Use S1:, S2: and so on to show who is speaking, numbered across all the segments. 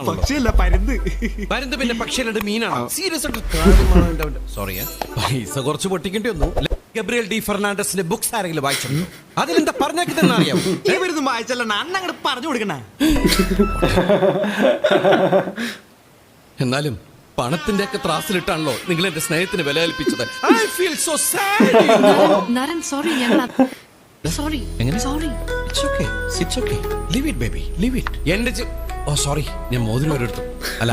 S1: പക്ഷിയല്ല പരുന്ത്.
S2: പരുന്ത് പിന്നെ പക്ഷികളുടെ മീനാണ്. സീരിയസ് ആയിട്ട് സോറി, പൈസ കുറച്ച് പൊട്ടിക്കേണ്ടി വന്നു. ഗബ്രിയൽ ഡി ഫെർണാണ്ടസിന്റെ ബുക്സ് ആരെങ്കിലും വായിച്ചിട്ടുണ്ടോ? അതിലെന്താ പറഞ്ഞേക്കെന്ന് അറിയാം.
S1: വായിച്ചല്ല അണ്ണ അങ്ങോട്ട് പറഞ്ഞു കൊടുക്കണ.
S2: എന്നാലും പണത്തിന്റെ ഒക്കെ ത്രാസിലിട്ടാണല്ലോ നിങ്ങൾ എന്റെ സ്നേഹത്തിന് വില കൽപ്പിച്ചത്. I feel so sad.
S3: Naran sorry, ഞങ്ങൾ സോറി.
S2: എങ്ങനെ sorry? It's okay, it's okay. Leave it baby, leave it. എന്റെ ഓ സോറി, ഞാൻ മോതിരം ഒരിടത്തു അല്ല.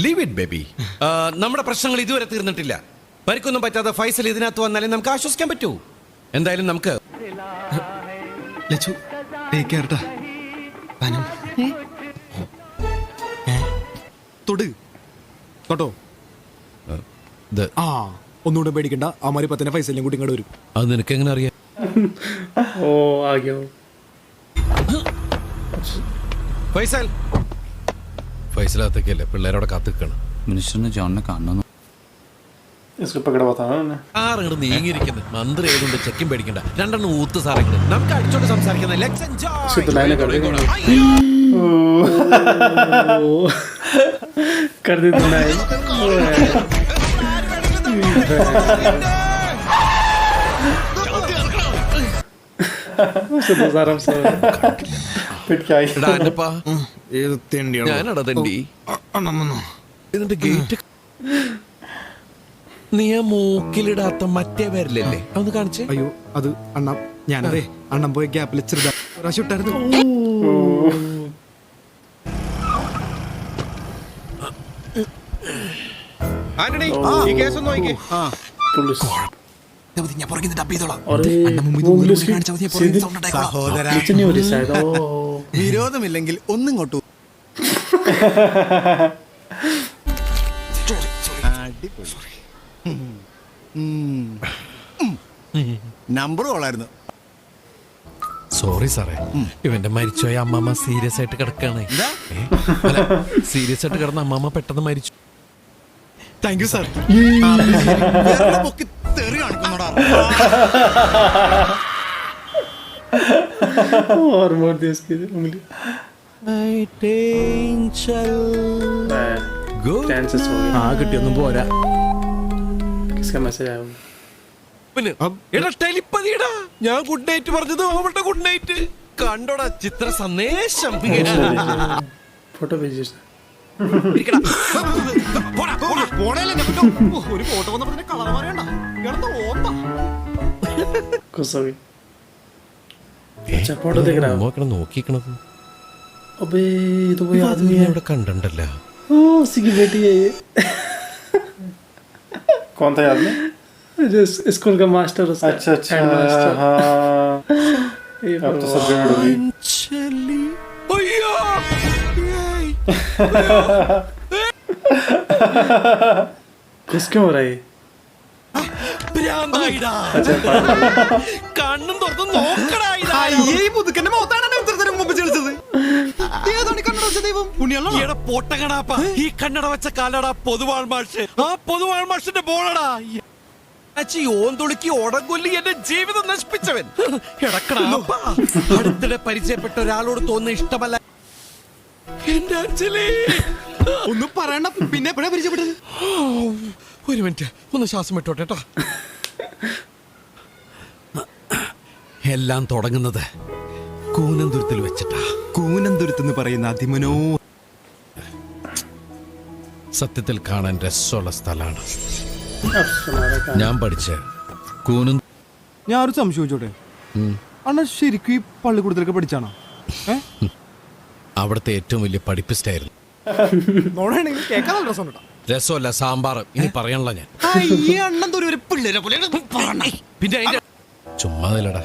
S2: Leave it baby. നമ്മുടെ പ്രശ്നങ്ങൾ ഇതുവരെ തീർന്നിട്ടില്ല. പരിക്കൊന്നും പറ്റാതെ ഫൈസൽ ഇതിനകത്ത് വന്നാലേ നമുക്ക് ആശ്വസിക്കാൻ പറ്റൂ. എന്തായാലും നമുക്ക്
S1: തൊട്ടോ. ഒന്നുകൂടെ പേടിക്കണ്ട, അമാരി 10 ഫൈസലിനും കൂടി ഇങ്ങോട്ട് വരും.
S2: അത് നിനക്ക് എങ്ങനെ അറിയാം?
S4: ओ आ गया
S2: ഫൈസൽ, ഫൈസലകത്തേക്കല്ലേ പിള്ളേരോടെ കാത്തിക്കണം.
S5: മിനിസ്റ്ററിന് ജോണിനെ കാണണം.
S4: इसको पकड़ा हुआ था ना.
S2: ആറിങ്ങോട്ട് നീങ്ങിയിരിക്കുന്നത് മന്ത്രി ആയതുകൊണ്ട് ചെക്കും പേടിക്കണ്ട. രണ്ടെണ്ണം ഊത്ത് സാറെങ്കിലും നമുക്ക് അടിച്ചോണ്ട് സംസാരിക്കുന്ന
S4: कर दी तुमने.
S2: ഞാനടാ തണ്ടി. എന്നിട്ട് ഗേറ്റ് നീ ആ മൂക്കിലിടാത്ത മറ്റേ പേരിലല്ലേ അതൊന്ന് കാണിച്ചേ.
S1: അയ്യോ അത് അണ്ണ ഞാനതേ അണ്ണൻ പോയ ഗ്യാപ്പിൽ ചെറുതാ പ്രാവശ്യം ഇട്ടായിരുന്നു.
S2: ആന്റണി, ഈ കേസ് ഒന്ന് നോക്കിക്കേ.
S4: पुलिस
S1: ഞാൻ പുറകിൽ ഡബ് ചെയ്തോളാം.
S2: സഹോദരാ,
S1: വിരോധമില്ലെങ്കിൽ ഒന്നും ഇങ്ങോട്ടു. നമ്പർ കൊള്ളായിരുന്നു.
S2: സോറി സാറേ, ഇവന്റെ മരിച്ചുപോയ അമ്മമ്മ സീരിയസ് ആയിട്ട് കിടക്കാണ്. സീരിയസ് ആയിട്ട് കിടന്ന അമ്മമ്മ പെട്ടെന്ന് മരിച്ചു.
S1: Thank you sir.
S4: और मोड़ दी उसकी उंगली. चांसेस हो गए.
S1: ആ കിട്ടിയൊന്നും പോരാ.
S4: किसका मैसेज आया?
S2: ടെലിപ്പതിടാ, ഞാൻ ഗുഡ് നൈറ്റ് പറഞ്ഞത് അവളുടെ ഗുഡ് നൈറ്റ് കണ്ടോടാ. ചിത്ര സന്ദേശം
S4: फोटो भेजिए.
S1: ഒരു ഫോട്ടോ വന്നപ്പോ കളർ പറയണ്ട.
S4: खुश हो गई. अच्छा फोटो देख रहा हूँ.
S2: നോക്കിക്കണത്.
S4: अबे ये तो कोई आदमी है.
S2: ഇവിടെ കണ്ടല്ല.
S4: ओ उसी की बेटी है ये. कौन था आदमी? जो स्कूल का मास्टर. अच्छा अच्छा हाँ. अब तो सब गड़बड़ हो गई. खुश क्यों हो रहा है?
S2: കണ്ണും തുറന്ന് നോക്കടാ.
S1: പുതുക്കന്റെ മുഖത്താണ് മുമ്പ് ചെളിച്ചത്.
S2: പൊട്ടകണാപ്പ, ഈ കണ്ണട വെച്ച കാലടാ പൊതുവാൾ മാഷ്. ആ പൊതുവാൾ മാഷിന്റെ ബോളടാ. ഓന്തുളുക്കി ഓടംകൊല്ലി എന്റെ ജീവിതം നശിപ്പിച്ചവൻ. എടക്കണാപ്പ, അടുത്തിടെ പരിചയപ്പെട്ട ഒരാളോട് തോന്നുന്ന ഇഷ്ടമല്ല എന്റെ അഞ്ജലി.
S1: ഒന്നും പറയണ്ട. പിന്നെ എപ്പോഴാ പരിചയപ്പെട്ടത്?
S2: ഒരു മിനിറ്റ്, ഒന്ന് ശ്വാസം വിട്ടോട്ടെട്ടാ. എല്ലാം തുടങ്ങുന്നത് കൂനന്തുരുത്തിൽ വെച്ചിട്ടാ.
S1: കൂനന്തുരുത്തെന്ന് പറയുന്ന അതിമനോ
S2: സത്യത്തിൽ കാണാൻ രസമുള്ള സ്ഥലമാണ്. ഞാൻ പഠിച്ച കൂനം.
S1: ഞാൻ ഒരു സംശയം ചോദിച്ചോട്ടെ, അണ്ണ ശരിക്കും ഈ പള്ളിക്കൂടത്തിലൊക്കെ പഠിച്ചാണോ?
S2: അവിടുത്തെ ഏറ്റവും വലിയ പഠിപ്പിസ്റ്റായിരുന്നു. രസമല്ല, സാമ്പാർ. ഇനി പറയണല്ലോ ഞാൻ. പിന്നെ അതിന്റെ ചുമ്മാതല്ലടാ,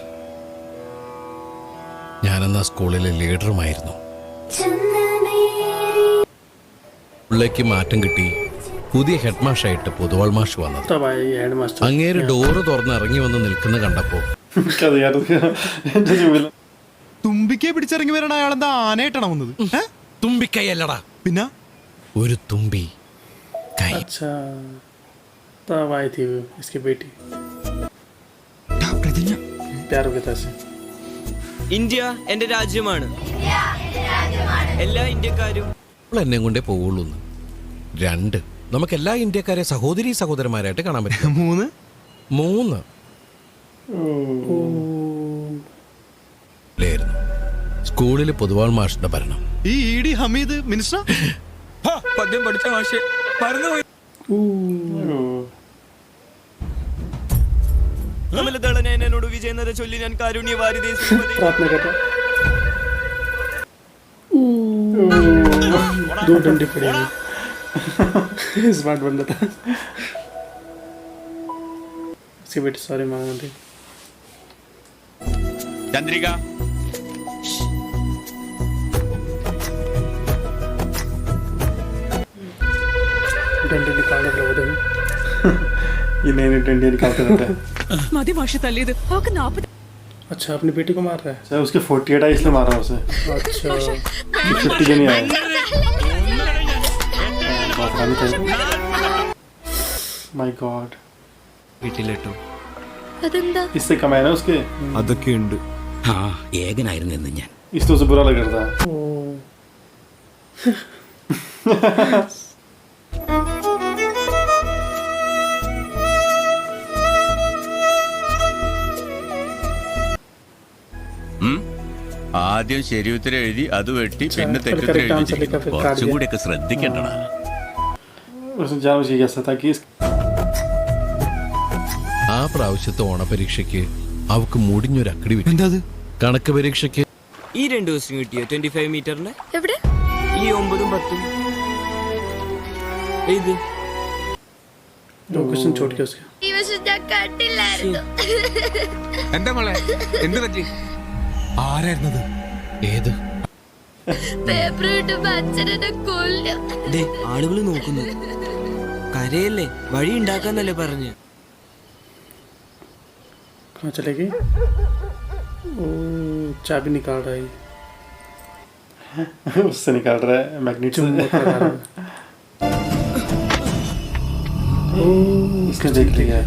S2: ഞാനെന്നാ സ്കൂളിലെ ലീഡറുമായിരുന്നു. സ്കൂളിലേക്ക് മാറ്റം കിട്ടി. പുതിയ ഹെഡ് മാഷായിട്ട് പൊതുവാൾ മാഷ് വന്നത്. അങ്ങേര് ഡോറ് തുറന്ന് ഇറങ്ങി വന്ന് നിൽക്കുന്ന കണ്ടപ്പോ
S1: തുമ്പിക്കെ പിടിച്ചിറങ്ങി വരണ അയാളെന്താ ആനയായിട്ടാണ് വന്നത്?
S2: തുമ്പിക്കൈയല്ലടാ,
S1: പിന്നെ
S2: ഒരു തുമ്പി കൈ.
S4: अच्छा तब आई थी वो, इसकी बेटी प्यार हो गया था इसे.
S5: ഇന്ത്യ എന്റെ രാജ്യമാണ്. എല്ലാ ഇന്ത്യക്കാരും
S2: എന്നെ കൊണ്ടേ പോവുള്ളൂ. 2, നമുക്ക് എല്ലാ ഇന്ത്യക്കാരെ സഹോദരി സഹോദരന്മാരായിട്ട് കാണാൻ പറ്റും. 3 ായിരുന്നു സ്കൂളിൽ പൊതുവാൾ മാഷിന്റെ ഭരണം.
S1: ഈ ഇ.ഡി. ഹമീദ് മിനിസ്റ്റർ
S5: പദ്യം പഠിച്ച മാഷെ മറന്നുപോയി. എന്നോട് വിജയനര ചൊല്ലി ഞാൻ കാരുണ്യവാരിതേ
S4: प्रार्थना करता. दो डंडे पड़ेंगे. स्मार्ट बंदा था. इसकी बेटी सॉरी मांग रही.
S6: ചന്ദ്രിക
S4: डंडे निकालने के बाद ये नए नए डंडे निकालते रहते हैं.
S7: മതി മാഷെ തല്ലിയത്. അവക്ക് 40.
S4: अच्छा अपनी बेटी को मार रहा है.
S8: सर उसके 48 आई इसलिए मारा उसे.
S4: अच्छा
S8: 50 के नहीं आए. माय गॉड
S6: വീട്ടിലിട്ടു.
S3: അതെന്താ?
S8: इससे कमाए ना उसके.
S1: അതൊക്കെ ഉണ്ട്.
S6: ആ ഏകനായിരുന്നു എന്ന് ഞാൻ.
S8: इस तो उसे बुरा लग रहा था.
S6: ആദ്യം ശരി ഉത്തരം എഴുതി അത് വെട്ടി പിന്നെ
S4: correct
S6: തെറ്റുത്തരം
S4: answer
S6: എഴുതി
S4: लिखा, फिर काट
S6: കുറച്ചും
S4: दिया.
S6: കൂടിയൊക്കെ ശ്രദ്ധിക്കണ്ടടാ.
S8: उसने जानबूझ के किया था कि
S2: ആ പ്രാവശ്യത്തെ ഓണപരീക്ഷയ്ക്ക് അവക്ക് മുടിഞ്ഞൊരു അക്കടി വിട്ടു.
S1: എന്താ അത്?
S2: കണക്ക് പരീക്ഷയ്ക്ക്
S5: ഈ 2 ദിവസം കിട്ടിയോ 25 മീറ്ററിന്റെ?
S3: എവിടെ?
S5: ഈ 9ഉം 10ഉം ഇത്
S4: लोकेशन छोड़ के उसके.
S3: ഈ വർഷം ഞാൻ കണ്ടില്ലായിരുന്നു.
S6: എന്താ മോളെ എന്ത് പറ്റി?
S1: ആരായിരുന്നത്?
S2: ഏത്
S3: പേപ്പർ കിട്ടുമ്പോ അച്ഛനെ കൊല്ലും.
S5: ആളുകൾ നോക്കുന്നു. കരയല്ലേ, വഴി ഉണ്ടാക്കാന്നല്ലേ പറഞ്ഞു.
S4: कहाँ चलेगी? ओ चाबी निकाल रहा है.
S8: उससे निकाल रहा है मैग्नेट से. इसने देख लिया.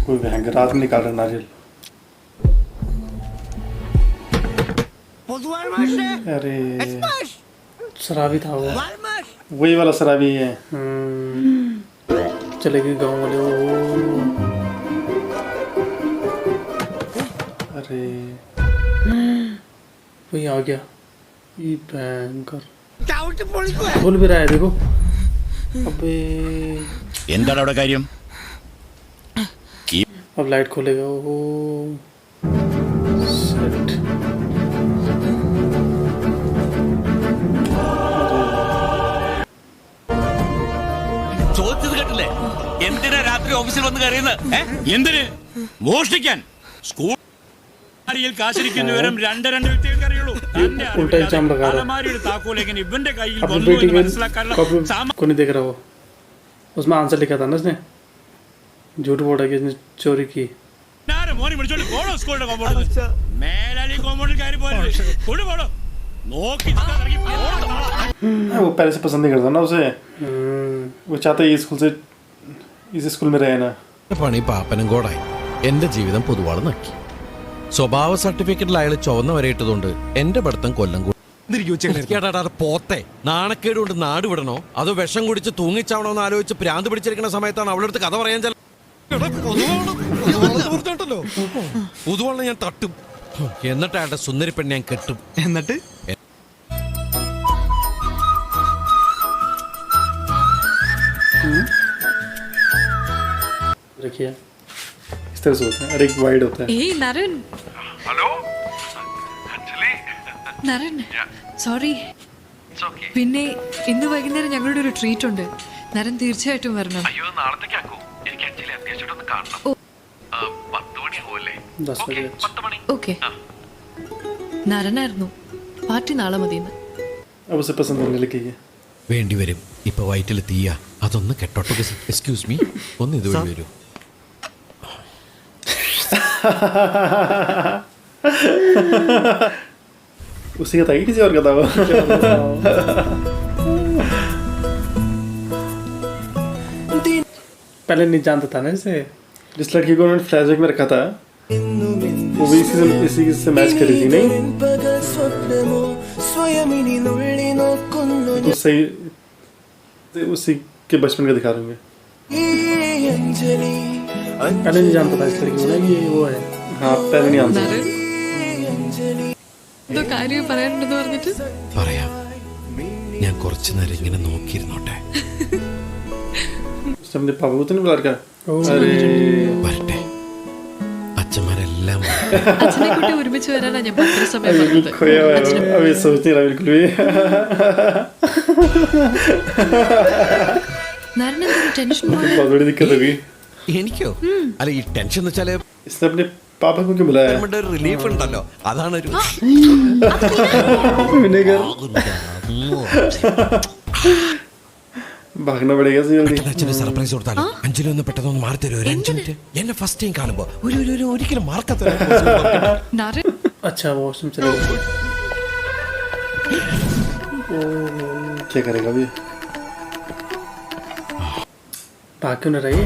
S8: कोई भयंकर रात में निकाल रहा है नारियल. अरे
S4: शराबी था वो.
S8: वही वाला शराबी है.
S4: चलेगी गांव वाले. ओ
S8: अरे
S4: वही आ गया. ये भयंकर खोल भी रहा है देखो. अबे
S6: എന്താണ് അവിടെ കാര്യം?
S4: अब लाइट खोलेगा. ओ सेट.
S6: ചോദിച്ചത് കേട്ടില്ലേ? എന്തിനാ രാത്രി ഓഫീസിൽ വന്ന് കയറിയുന്നത്? എന്തിന്? മോഷ്ടിക്കാൻ. സ്കൂൾ കാശിരിക്കുന്ന വിവരം 2 വ്യക്തികൾക്ക് അറിയുള്ളൂ.
S4: उल्टा इल्जाम लगा रहा है.
S6: അലമാരിയുടെ താക്കോൽ എങ്ങനെ ഇവന്റെ കയ്യിൽ
S4: अपनी
S6: വന്നു
S4: बेटी
S6: എന്ന്
S4: के
S6: മനസ്സിലാക്കാനുള്ള
S4: कॉपी को नहीं देख रहा वो. उसमें आंसर लिखा था ना उसने. झूठ बोल रहा है कि इसने चोरी की.
S6: മോനെ വിളിച്ചോണ്ട് പോണോ സ്കൂളിന്റെ കോമ്പൗണ്ടിൽ? മേലാലി കോമ്പൗണ്ടിൽ കയറി പോരുത്. കൊണ്ടു പോണോ? നോക്കി ഇറങ്ങി പോണോ?
S8: वो पहले से पसंद नहीं करता ना उसे. वो चाहता है ये स्कूल से इस स्कूल में रहे ना.
S2: പണി പാപ്പനും കോടായി. എന്റെ ജീവിതം പൊതുവാൾ നക്കി. സ്വഭാവ സർട്ടിഫിക്കറ്റിൽ അയാൾ ചുവന്ന വരയിട്ടതുകൊണ്ട് എന്റെ പഠിത്തം കൊല്ലം കൂടി. പോത്തെ നാണക്കേട് കൊണ്ട് നാട് വിടണോ അതോ വിഷം കുടിച്ച് തൂങ്ങിച്ചാവണോന്ന് ആലോചിച്ച് പ്രാന്ത് പിടിച്ചിരിക്കുന്ന സമയത്താണ് അവളടുത്ത് കഥ പറയാൻ ചെല്ല. പുതുവെള്ളം ഞാൻ തട്ടും, എന്നിട്ട് അയാളുടെ സുന്ദരി പെണ്ണ് ഞാൻ കെട്ടും.
S1: എന്നിട്ട്
S8: रखिए इस तरह से होता है. अरे एक वाइड होता है.
S3: ഏയ് നരൻ. നരൻ സോറി. പിന്നെ ഇന്ന് വൈകുന്നേരം ഞങ്ങളുടെ ഒരു ട്രീറ്റ് ഉണ്ട്. നരൻ തീർച്ചയായിട്ടും വരണം.
S8: 10 बजे.
S3: ഓക്കെ. നരനായിരുന്നു. പാർട്ടി നാളെ മതിയെന്ന്.
S8: अब उसे पसंद होने लगी है.
S2: വേണ്ടിവരും. ഇപ്പൊ വയറ്റിൽ തീയ, അതൊന്ന് കെട്ടോട്ടെ. എക്സ്ക്യൂസ് മീ, ഒന്ന് ഇതുവഴി വരൂ.
S8: उसी का था ही किसी और का था वो
S4: पहले नहीं जानता था ना इसे.
S8: जिस लड़की को उन्होंने फ्लैशबैक में रखा था वो भी इसी से मैच करी थी नहीं तो सही उसी के बचपन का दिखा दूंगे.
S4: पहले नहीं जानता था इस लड़की को ना कि वो है.
S8: हाँ पहले नहीं आंसर
S3: നരൻ എന്തോ കാര്യം പറയാനുണ്ടെന്ന് പറഞ്ഞിട്ട്
S2: പറയാം. ഞാൻ കുറച്ചു നേരം ഇങ്ങനെ നോക്കിയിരുന്നോട്ടെ.
S8: हमने पापा को तो नहीं बुला रखा. अरे
S2: വരട്ടെ. അച്ഛന്മാരെല്ലാം
S3: അച്ഛനെ കുട്ടി ഒരുമിച്ച് വരാനാ ഞാൻ പത്ര സമയം പറഞ്ഞത്.
S8: खोया हुआ है वो. अभी सोच नहीं रहा बिल्कुल भी.
S3: നരൻ എന്തൊരു ടെൻഷൻ പോലെ.
S8: बहुत बड़ी दिक्कत होगी.
S2: എനിക്കോ? അല്ല ഈ ടെൻഷൻ എന്ന് വെച്ചാല്
S8: इसने अपने पापा को क्यों बुलाया?
S2: നമ്മുടെ ഒരു റിലീഫ് ഉണ്ടല്ലോ, അതാണ് ഒരു
S8: विनेगर भागना पड़ेगा सही जल्दी.
S2: അച്ഛന് സർപ്രൈസ് കൊടുത്താലോ? അഞ്ജലി ഒന്ന് പെട്ടെന്ന് മാറി തരുമോ? ഒരു 5 മിനിറ്റ്. എന്നെ ഫസ്റ്റ് ടൈം കാണുമ്പോ ഒരിക്കലും മറക്കാത്ത
S3: നരൻ
S4: अच्छा वॉशरूम चले गए.
S8: क्या करेगा अभी?
S4: भाग क्यों न रही.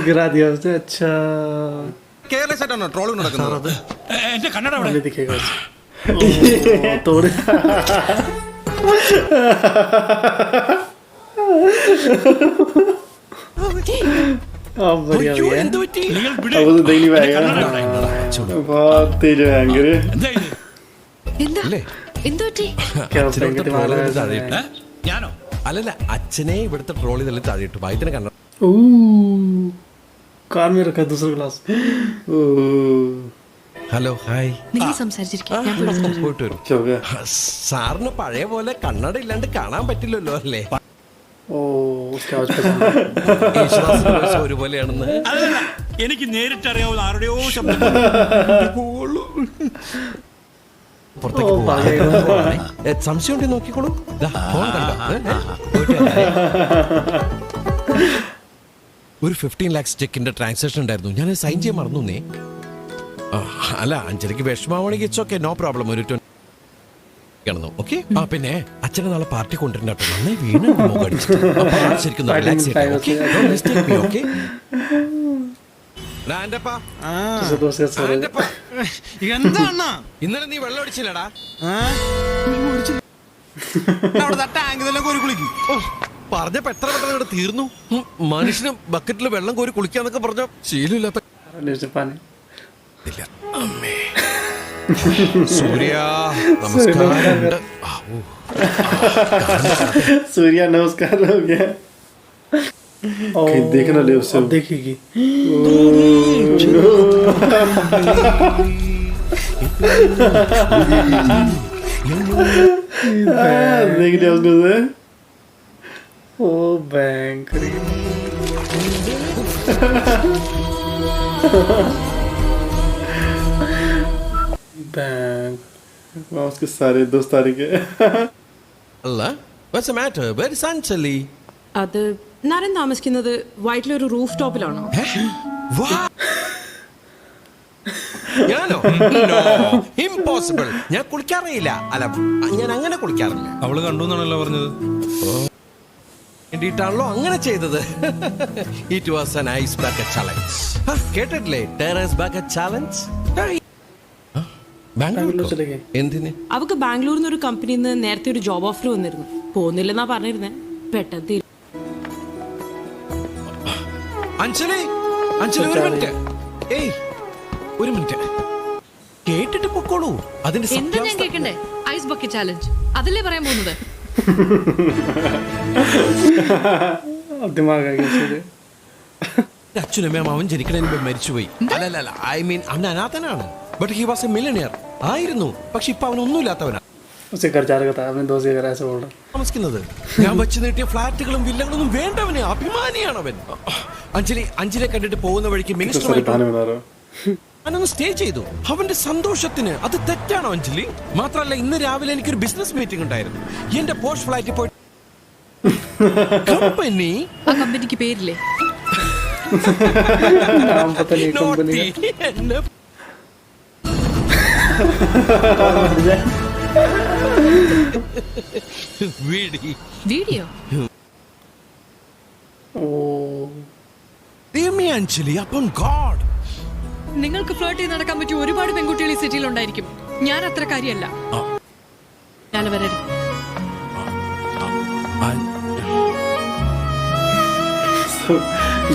S4: गिरा दिया उसने. अच्छा
S2: കേരള ട്രോൾ നടക്കുന്നത്.
S6: എന്റെ കണ്ണട അവിടെ.
S4: नहीं दिखेगा उसे. तोड़ अब बढ़िया
S2: അയ്യോ,
S4: भैया.
S2: എന്ത് പറ്റി?
S6: നിങ്ങൾ വിട്.
S8: अब वो तो देख नहीं
S6: എന്റെ കണ്ണട
S8: पाएगा.
S6: അവിടെ.
S8: बहुत तेज है एंगर.
S6: എന്താ ഇത്?
S3: എന്താ
S2: അല്ലേ?
S3: എന്തു പറ്റി?
S4: क्या
S2: അച്ഛനെ
S4: उसने
S2: troll ചെയ്ത്
S4: दिमाग
S2: താഴെ ഇട്ടു.
S6: ഞാനോ?
S2: അല്ലല്ല, അച്ഛനെ ഇവിടുത്തെ ട്രോൾ ചെയ്തല്ലേ താഴെയിട്ടു. ഭാഗ്യത്തിന് കണ്ണ
S4: कार में रखा दूसरा ग्लास.
S2: Hello hi.
S3: നിങ്ങൾ സംസാരിച്ചിരിക്കും, ഞാൻ പോയി സംസാരിക്കാം.
S2: പോയിട്ട് വരും.
S8: क्या हो गया?
S2: സാറിന് പഴയ പോലെ കണ്ണട ഇല്ലാണ്ട് കാണാൻ പറ്റില്ലല്ലോ അല്ലേ?
S4: ओ उसके आवाज पसंद है.
S2: യേശുദാസിന്റെ voice ഒരുപോലെയാണെന്ന്.
S6: അതല്ല, എനിക്ക് നേരിട്ട് അറിയാവുന്ന ആരുടെയോ ശബ്ദം.
S2: പുറത്തേക്ക്
S4: ഓ,
S2: പോവാം.
S4: ഭാഗ്യം.
S2: സംശയം ഉണ്ടെങ്കിൽ നോക്കിക്കോളൂ. ദാ, ഫോൺ കണ്ടോ? പോയിട്ട് വരാം. ഒരു 15 lakhs ചെക്കിന്റെ ട്രാൻസാക്ഷൻ ഉണ്ടായിരുന്നു, ഞാൻ സൈൻ ചെയ്യാൻ മറന്നു. അല്ല, അഞ്ജലിക്ക് വിഷമാവണെങ്കിൽ ഇറ്റ്സ് ഓക്കെ, നോ പ്രോബ്ലം. ഒരു 20 ഓക്കെ. ആ പിന്നെ അച്ഛനെ നാളെ പാർട്ടി കൊണ്ടുവരണ്ട കേട്ടോ. നന്നായി വീണ് ശരിക്കും റിലാക്സ് ഓക്കെ.
S4: दूसरे दोस्त के साथ
S2: എന്താണ് ഇന്നലെ നീ വെള്ളം അടിച്ചില്ലടാ? പറഞ്ഞപ്പോ എത്ര പെട്ടെന്ന് ഇവിടെ തീർന്നു. മനുഷ്യന് ബക്കറ്റിൽ വെള്ളം കോരി കുളിക്കാന്നൊക്കെ പറഞ്ഞ ശീലമില്ലാത്ത
S4: नीचे पानी.
S2: ഇല്ല. അമ്മേ. സൂര്യ നമസ്കാരം.
S8: सूर्या नमस्कार हो गया. कहीं देखना ले उससे.
S4: अब देखेगी.
S8: देख लिया उसने उसे.
S4: ओ बैंक बैंक.
S8: वहाँ उसके सारे दोस्त आ रहे हैं.
S2: അല്ല, what's the matter? Where is Anjali?
S7: അത് നരൻ താമസിക്കുന്നത് വൈറ്റിലൊരു റൂഫ് ടോപ്പിലാണോ?
S2: ഞാനോ? No, impossible. ഞാൻ കുളിക്കാറില്ല. അല്ല, ഞാൻ അങ്ങനെ കുളിക്കാറില്ല.
S5: അവള് കണ്ടു എന്നാണല്ലോ പറഞ്ഞത്.
S2: വേണ്ടിയിട്ടാണല്ലോ അങ്ങനെ ചെയ്തത്. It was an ice bucket challenge. കേട്ടിട്ടില്ലേ? Terrace bucket challenge.
S4: ബാംഗ്ലൂർ ചലേ ഗയേ.
S2: എന്തിന്?
S7: അവക്ക് ബാംഗ്ലൂരിൽ നിന്ന് ഒരു കമ്പനിയിൽ നിന്ന് നേരത്തെ ഒരു ജോബ് ഓഫർ വന്നിരുന്നു. പോകുന്നില്ലെന്നാ പറഞ്ഞിരുന്നേ. പെട്ടെന്ന്
S2: അഞ്ജലി, അഞ്ജലി ഒരു മിനിറ്റ്. ഏയ് ഒരു മിനിറ്റ്, കേട്ടിട്ട് പൊക്കോളൂ. അതിന്റെ
S3: എന്താ ഞാൻ കേൾക്കണ്ടേ? ഐസ് ബക്കറ്റ് ചാലഞ്ച് അതല്ലേ പറയാൻ പോകുന്നത്?
S4: दिमाग आ गया सीधे.
S2: അച്ഛനമ്മ അവൻ ജനിക്കണതിന് മുമ്പ് മരിച്ചുപോയി. അല്ലല്ല, ഐ മീൻ അവൻ അനാഥനാണ്. ബട്ട് ഹി വാസ് എ മില്യണിയർ ആയിരുന്നു. പക്ഷെ ഇപ്പൊ അവനൊന്നുമില്ലാത്തവനാ.
S4: उसे घर जा रहा था. अपने दोस्त के घर ऐसे बोल रहा.
S2: താമസിക്കുന്നത് ഞാൻ വെച്ച് നീട്ടിയ ഫ്ലാറ്റുകളും വില്ലകളൊന്നും വേണ്ടവന്. അഭിമാനിയാണ് അവൻ. അഞ്ജലിയെ കണ്ടിട്ട് പോകുന്ന വഴിക്ക്
S8: सारे बहाने बना रहा हूँ.
S2: ഞാനൊന്ന് സ്റ്റേ ചെയ്തു. അവന്റെ സന്തോഷത്തിന് അത് തെറ്റാണോ അഞ്ജലി? മാത്രമല്ല ഇന്ന് രാവിലെ എനിക്കൊരു ബിസിനസ് മീറ്റിംഗ് ഉണ്ടായിരുന്നു. എന്റെ പോസ്റ്റ് ഫ്ലൈറ്റിൽ പോയി കമ്പനി
S3: ആ കമ്പനിക്ക് പേരില്ലേ?
S4: नाम पता नहीं कंपनी
S2: എന്നെ
S3: വീഡിയോ
S2: അഞ്ജലി അപ്പം ഗോഡ്.
S3: നിങ്ങൾക്ക് ഫ്ലോട്ട് ചെയ്ത് നടക്കാൻ പറ്റിയ ഒരുപാട് പെൺകുട്ടികൾ ഈ സിറ്റിയിൽ ഉണ്ടായിരിക്കും. ഞാൻ അത്ര കാര്യമല്ല. ഞാൻ വരരുത്.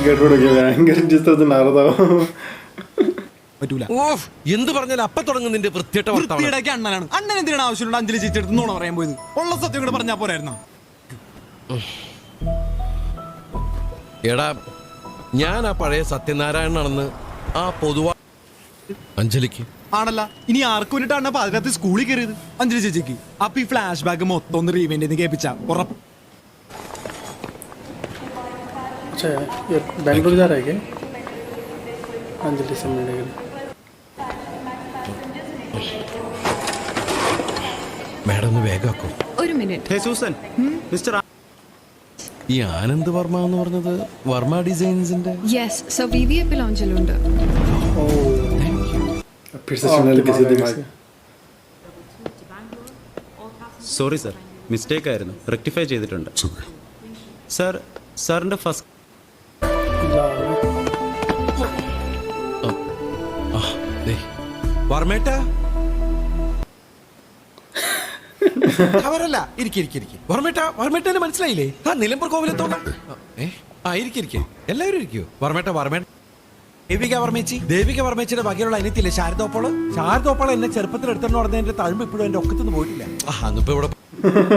S8: गड़बड़ हो गया भयंकर जिस तरह से नारदा हो
S1: പറ്റൂല.
S2: ഓഫ് എന്ത് പറഞ്ഞാലും അപ്പൊ തുടങ്ങും നിന്റെ വൃത്തിയുടെ വർത്തമാനം.
S1: വൃത്തിയുടെയൊക്കെ അണ്ണനാണ്. അണ്ണൻ എന്തിനാണ് ആവശ്യമുള്ള അഞ്ജലി ചേച്ചിയെടുത്ത് നോണ പറയാൻ പോയത്? ഉള്ള സത്യം കൂടെ പറഞ്ഞാ പോരായിരുന്നോ?
S2: എടാ ഞാൻ ആ പഴയ സത്യനാരായണനാണെന്ന് ആ പൊതുവാ അഞ്ജലിക്ക്
S1: ആണല്ല. ഇനി ആർക്കും വേണ്ടിട്ട് അണ്ണ പാതിരാത്രി സ്കൂളിൽ കയറിയത് അഞ്ജലി ചേച്ചിക്ക്. അപ്പൊ ഈ ഫ്ലാഷ് ബാക്ക് മൊത്തം ഒന്ന് റീവെന്റ് ചെയ്ത് കേൾപ്പിച്ച ഉറപ്പ്.
S4: अच्छा ये बैंगलोर जा रहा है क्या अंजलि से मिलने के लिए?
S2: മാഡം ഒന്ന് വേഗാക്കോ.
S3: ഒരു മിനിറ്റ്.
S1: സൂസൻ മിസ്റ്റർ
S2: ഈ ആനന്ദ് വർമ്മ എന്ന് പറഞ്ഞത് വർമ്മ ഡിസൈൻസിന്റെ
S3: യെസ് സോ വിവിഎപി ലോഞ്ചിലുണ്ട്.
S8: फिर से सुनने लगे किसी दिमाग
S9: സോറി സർ, മിസ്റ്റേക്ക് ആയിരുന്നു, റെക്ടിഫൈ ചെയ്തിട്ടുണ്ട്. സർ, സാറിൻ്റെ ഫസ്റ്റ്
S2: വർമ്മേട്ട അവരല്ല ഇരിക്കും. വർമ്മേട്ടനെ മനസ്സിലായില്ലേ? ആ നിലമ്പൂർ കോവിലെത്തോള. ആ ഇരിക്കും എല്ലാവരും ഇരിക്കൂ. വർമ്മേട്ട ദേവിക വർമ്മേച്ചിയുടെ വകയിലുള്ള അനിയത്തില്ലേ ശാരദോപ്പോള് എന്നെ ചെറുപ്പത്തിൽ എടുത്തെന്ന് പറഞ്ഞതിന്റെ തഴമ്പ് ഇപ്പോഴും എന്റെ ഒക്കത്തുനിന്ന് പോയിട്ടില്ല. അന്നിപ്പോ ഇവിടെ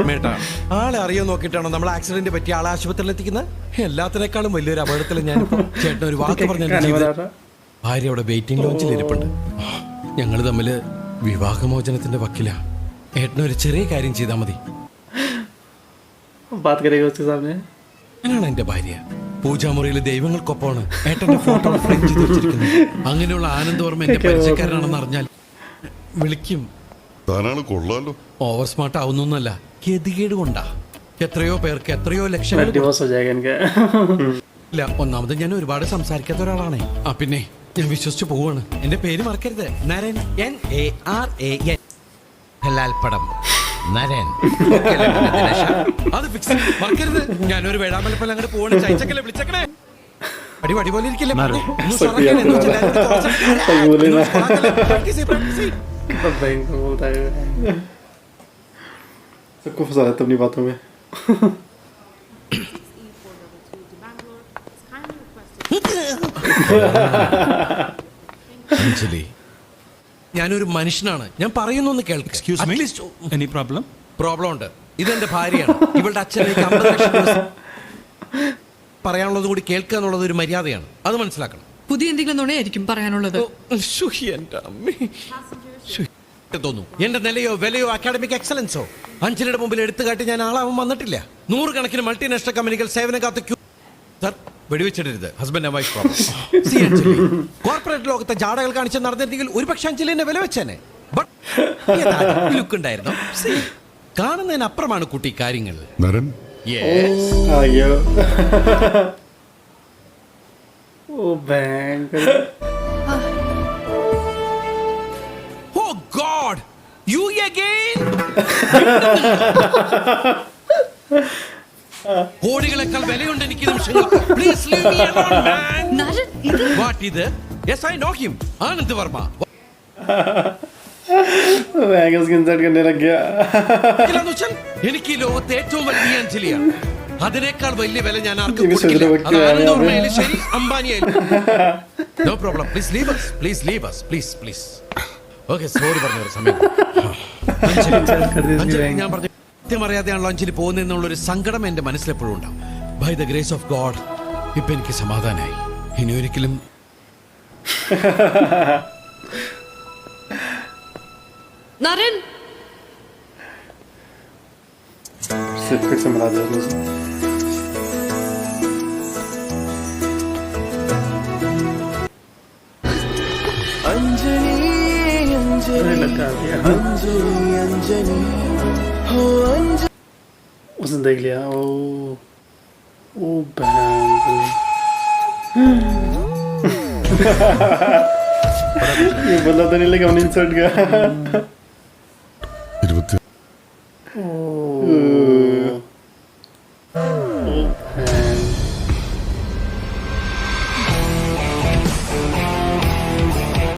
S2: മേട്ടാ ആളെ അറിയോ നോക്കിയിട്ടാണോ നമ്മൾ ആക്സിഡന്റ് പറ്റിയ ആളെ ആശുപത്രിയിൽ എത്തിക്കുന്നത്? എല്ലാത്തിനേക്കാളും വലിയൊരു അപകടത്തിൽ ഞാൻ ചേട്ടൻ ഒരു വാക്ക് പറഞ്ഞു. ഭാര്യ അവിടെ വെയിറ്റിംഗ് ലോഞ്ചിൽ ഇരിപ്പുണ്ട്. ഞങ്ങൾ തമ്മില് വിവാഹമോചനത്തിന്റെ വക്കില. ഏട്ടനൊരു ചെറിയ കാര്യം ചെയ്താൽ മതി.
S4: बात करेगा उसके सामने.
S2: ഞാനാണ് എന്റെ ഭാര്യ. പൂജാമുറിയിൽ ദൈവങ്ങൾക്കൊപ്പമാണ് ഏട്ടന്റെ ഫോട്ടോ ഫ്രെയിം ചെയ്ത് വെച്ചിരിക്കുന്നത്. അങ്ങനെയുള്ള ആനന്ദ് വർമ്മ എന്റെ പരിചയക്കാരനാണെന്ന് അറിഞ്ഞാൽ വിളിക്കും. ഓവർ സ്മാർട്ട് ആവുന്നൊന്നല്ല, ഗതികേട് കൊണ്ടാ. എത്രയോ പേർക്ക് എത്രയോ ലക്ഷങ്ങൾ
S4: डिवोर्स हो जाएगा इनका.
S2: ഇല്ല. ഒന്നാമത് ഞാൻ ഒരുപാട് സംസാരിക്കാത്ത ഒരാളാണ്. പിന്നെ ഞാൻ വിശ്വസിച്ചു പോവാണ്. എന്റെ പേര് മറക്കരുത്. നരൻ, NARAN. ഹലാൽപ്പടം നരൻ. അത് ഫിക്സ് മറക്കരുത്. ഞാനൊരു വേഴാമ്പലപ്പല്ല അങ്ങോട്ട് പോവാണ്. ചൈച്ചക്കല്ലേ വിളിച്ചേക്കണേ. അടി പോലെ ഇരിക്കില്ലേ?
S4: बैंक बोलता है
S8: सबको फंसा रहता अपनी बातों में
S2: അഞ്ജലി ഞാനൊരു മനുഷ്യനാണ്. ഞാൻ പറയുന്നൊന്ന് കേൾക്ക്.
S1: എനി പ്രോബ്ലം
S2: ഉണ്ട്. ഇതെന്റെ ഭാര്യയാണ്. ഇവളുടെ അച്ഛനിലേക്ക് 50 ലക്ഷം രൂപ പറയാനുള്ളത് കൂടി കേൾക്കുക എന്നുള്ളത് ഒരു മര്യാദയാണ്. അത് മനസ്സിലാക്കണം.
S3: പുതിയ എന്തെങ്കിലും നുണയായിരിക്കും പറയാനുള്ളത്.
S2: തോന്നുന്നു എന്റെ നിലയോ വിലയോ അക്കാഡമിക് എക്സലൻസോ അഞ്ജലിയുടെ മുമ്പിൽ എടുത്തു കാട്ടി ഞാൻ ആളാവാൻ വന്നിട്ടില്ല. 100 കണക്കിന് മൾട്ടിനാഷണൽ കമ്പനികൾ സേവനം കാത്ത് സർ വെടിവെച്ചിടരുത്. Husband and wife problem. Corporate ലോകത്തെ ജാടകൾ കാണിച്ച് നടന്നിരുന്നെങ്കിൽ ഒരുപക്ഷെ അഞ്ജലി എന്നെ വില വെച്ചേനെ. ലുക്ക് ഉണ്ടായിരുന്നു. കാണുന്നതിനപ്പുറമാണ് കുട്ടി കാര്യങ്ങൾ.
S8: आयो
S4: ओ बैंक.
S2: Oh God! You again? കോടികളെക്കാൾ വിലയുണ്ട് എനിക്ക് നിമിഷങ്ങൾക്ക്. Please leave me alone, man.
S3: നരൻ, ഇത്
S2: What ഇത്? Yes, I know him. Anand Varma.
S8: Bank उसकी इंसल्ट करने लग गया
S2: എനിക്ക് ഈ ലോകത്തെ ഏറ്റവും വലിയ അഞ്ജലിയാണ്. അതിനേക്കാൾ വലിയ വില ഞാൻ ആർക്കും
S8: ഇത്
S2: കൊടുക്കില്ല.
S8: ശരി,
S2: അത് ആനന്ദ് വർമ്മയായാലും ശരി, അംബാനിയായാലും. No problem. Please leave us. Please. Okay, sorry പറഞ്ഞ സമയം. അഞ്ജലി ഞാൻ പറഞ്ഞു കൃത്യമറിയാതെയാണല്ലോ അഞ്ജലി പോകുന്നതെന്നുള്ളൊരു സങ്കടം എന്റെ മനസ്സിലെപ്പോഴും ഉണ്ടാവും. By the grace of God ഇപ്പൊ എനിക്ക് സമാധാനമായി. ഇനി ഒരിക്കലും
S3: നരൻ
S8: फिर से मिला दिया उसने.
S5: അഞ്ജലി
S4: अरे लगा दिया उसने देख लिया ओ बहन ये बोला तो नहीं लगा इंसर्ट का